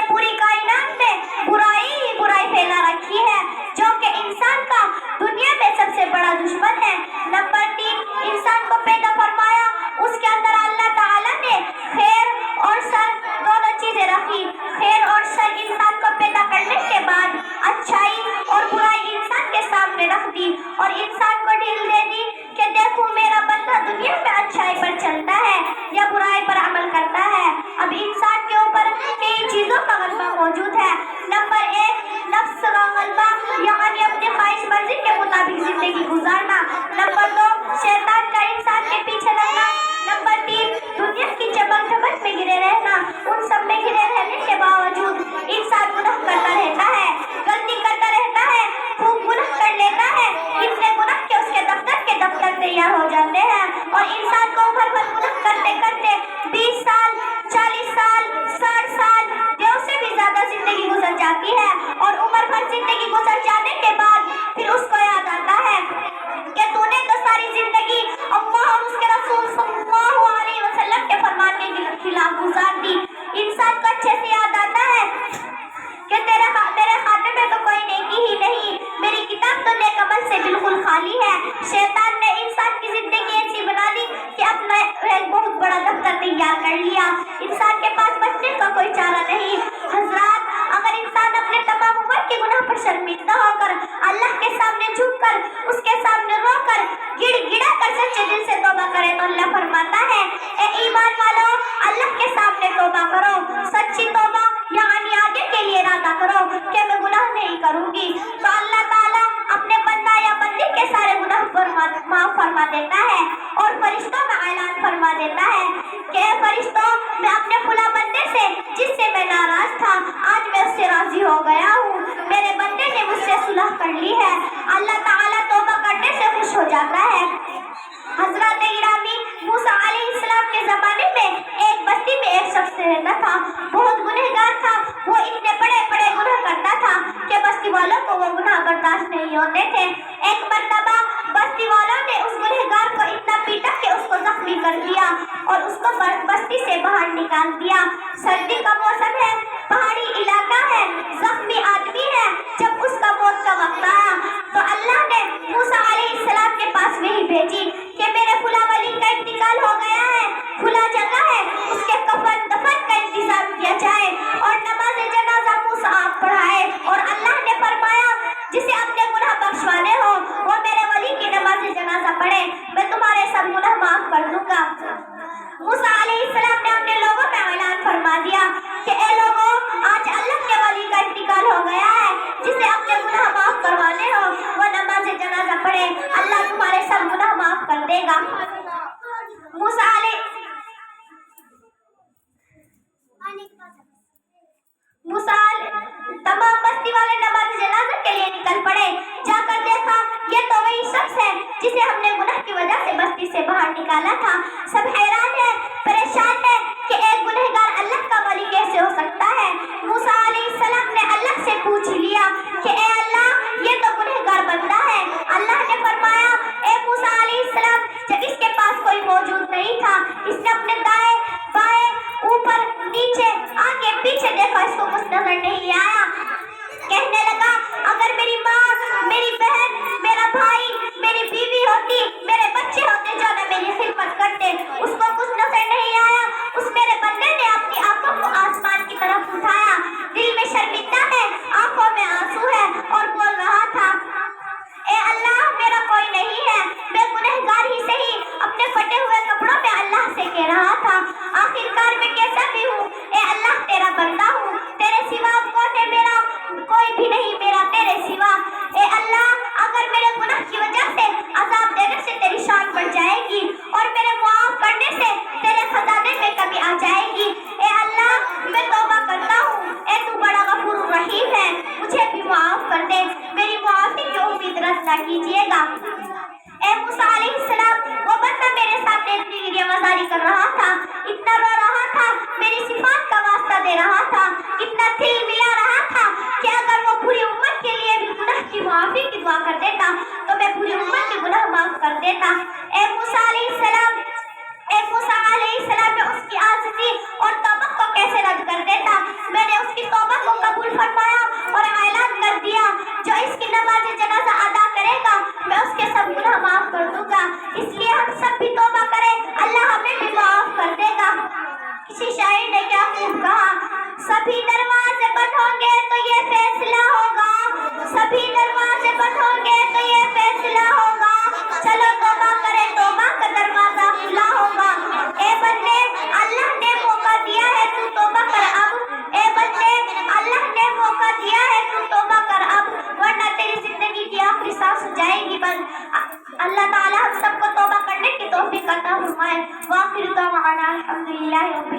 पूरी कायनात में बुराई ही बुराई फैला रखी है, जो कि इंसान का दुनिया में सबसे बड़ा दुश्मन है। नंबर 3, इंसान को पैदा फरमाया, उसके अंदर अल्लाह ताला ने खैर और शर दोनों चीजें रखी। खैर और शर इंसान को पैदा करने के बाद अच्छाई और बुराई इंसान के सामने रख दी और इंसान को ढील दे दी कि देखो मेरा बंदा दुनिया में अच्छाई पर चलता है या बुराई पर अमल करता है। अब इंसान के ऊपर कई चीजों का गलबा मौजूद है। नंबर 1, नफ्स का गलबा, यानी अपनी ख्वाहिश मर्जी के मुताबिक जिंदगी गुजारना। नंबर 2, शैतान का इंसान के पीछे लगना। नंबर 3, दुनिया की चमक धमक में गिरे रहना। उन सब में गिरे रहने के बावजूद इंसान गुनाह करता रहता है, गलती करता रहता है, खूब गुनाह कर लेता है। इतने गुनाह के उसके दफ्तर तैयार हो जाते हैं और इंसान को उम्र भर गुनाह करते करते 20 साल, 40 साल, 60 साल, 2 से भी ज्यादा जिंदगी गुजर जाती है और उम्र भर जिंदगी गुजर जाने के बाद फिर उसको याद आता है कि तूने तो सारी जिंदगी अल्लाह और उसके रसूल सल्लल्लाहु अलैहि वसल्लम के फरमान के खिलाफ गुजार दी। इंसान को अच्छे से याद आता है कि मेरे खाते में तो कोई नेकी ही नहीं, मेरी किताब तो नेक अमल से बिल्कुल खाली है। शैतान ने इंसान की जिंदगी ऐसी बना दी कि अपना एक बहुत बड़ा दफ्तर तैयार कर लिया। इंसान के पास बचने का कोई चारा नहीं। हजरात, अगर इंसान अपने तमाम उम्र के गुनाह पर शर्मिंदा होकर अल्लाह के सामने झुककर उसके सामने रोकर गिड़गिड़ा कर सच्चे दिल से तौबा करे तो अल्लाह फरमाता है, ए ईमान वालों, अल्लाह के सामने तौबा करो। सच्ची तौबा यानी आगे के लिए इरादा करो कि मैं गुनाह नहीं करूंगी, तो अल्लाह ताला अपने बंदा या बंदी के सारे गुनाह माफ फरमा देता है और फरिश्तों में ऐलान फरमा देता है कि फरिश्तों, मैं अपने खुला बंदे से जिससे मैं नाराज था आज मैं उससे राजी हो गया हूँ। मेरे बंदे ने मुझसे सुलह कर ली है। अल्लाह ताला तौबा करने से खुश हो जाता है। हजरत गिरामी मूसा अलैहिस्सलाम के जमाने में एक बस्ती में एक शख्स रहता था, बहुत गुनहगार था। वो इतने बड़े बड़े गुनाह करता था कि बस्ती वालों को वो गुनाह बर्दाश्त नहीं होते थे। एक मर्तबा बस्ती वालों ने उस गुनहगार को इतना पीटा कि उसको जख्मी कर दिया और उसको बस्ती से बाहर निकाल दिया। सर्दी का मौसम है, पहाड़ी इलाका है, जख्मी आदमी है। जब उसका मौत का वक्त आया तो अल्लाह ने मूसा अलैहिस्सलाम के पास वही भेजी कि मेरे खुला वली का इंतकाल हो गया है, खुला जगह है, उसके कफन दफन का इंतजाम किया जाए और नमाज जनाजा मूसा आप पढ़ाए। और अल्लाह ने फरमाया, जिसे अपने गुनाह बख्शवाने हो वो मेरे वली की नमाज जनाजा पढ़े, मैं तुम्हारे सब गुनाह माफ कर दूंगा। मूसा अलैहिस्सलाम ने अपने लोगों में ऐलान फरमा दिया कि ए लोगों, आज अल्लाह के वली का इंतकाल हो गया है, जिसे अपने गुनाह माफ करवाने हो वो नमाज जनाजा पढ़े, अल्लाह तुम्हारे सब गुनाह माफ कर देगा। मूसा तमाम बस्ती वाले नमाज जनाजा के लिए निकल पड़े। जाकर देखा ये तो वही शख्स है जिसे हमने गुनाह की वजह से बस्ती से बाहर निकाला था। सब हैरान है, परेशान है कि एक गुनहगार अल्लाह का वली कैसे हो सकता है। मूसा अलैहिस्सलाम ने अल्लाह से पूछ लिया कि ए अल्लाह, ये तो गुनहगार बंदा है। अल्लाह ने फरमाया, ए मूसा अलैहिस्सलाम, जब इसके पास कोई मौजूद नहीं था, इसने अपने दाएं बाएं ऊपर नीचे आगे पीछे देखा, इसको कुछ नजर नहीं आया। कहने लगा, अगर मेरी माँ, मेरी बहन, मेरा भाई, मेरी बीवी होती, मेरे बच्चे होते जो ना मेरी खिदमत करते, उसको कुछ नजर नहीं आया। उस मेरे बंदे ने अपनी आंखों को आसमान की तरफ उठाया, दिल में शर्मिंदा है, आंखों में आंसू है और बोल रहा था, ए अल्लाह, मेरा कोई नहीं है, मैं गुनहगार ही सही अपने फटे हुए कपड़ों में अल्लाह से कह रहा था, आखिरकार मैं कैसा भी हूँ, ए अल्लाह तेरा बंदा हूँ, तेरे सिवा कौन है, मेरा कोई भी नहीं मेरा तेरे सिवा। ए अल्लाह, अगर मेरे गुनाह की वजह से अजाब देने से तेरी शान बढ़ जाएगी और मेरे मुआफ करने से तेरे खजाने में कमी आ जाएगी, ए अल्लाह मैं तौबा करता हूँ, ए तू बड़ा गफूर रहीम है, मुझे भी मुआफ कर दे, मेरी मुआफी की उम्मीद रद्द न कीजिएगा। ए मूसा अलैहिस्सलाम, वो बंदा मेरे सामने इतनी गिरियावज़ारी कर रहा था, इतना रो रहा था, मेरी सिफात का वास्ता दे रहा था, इतना दिल मिला रहा था कि अगर वो पूरी उम्मत के लिए भी गुनाह की माफी की दुआ कर देता तो मैं पूरी उम्मत के गुनाह माफ कर देता। ए मूसा अलैहिस्सलाम, मैं उसकी आज़िज़ी और तौबा को कैसे रद्द कर देता। मैंने उसकी یہ فیصلہ ہوگا، سبھی دروازے بند ہوں گے تو یہ فیصلہ ہوگا، چلو توبہ کرے، توبہ کا دروازہ کھلا ہوگا۔ اے بندے اللہ نے موقع دیا ہے، تو توبہ کر اب، اے بندے اللہ نے موقع دیا ہے، تو توبہ کر اب، ورنہ تیری زندگی کی آخری سانس ہو جائے گی بند۔ اللہ تعالیٰ ہم سب کو توبہ کرنے کی توفیق عطا فرمائے۔ وآخر دعوانا الحمدللہ رب العالمین۔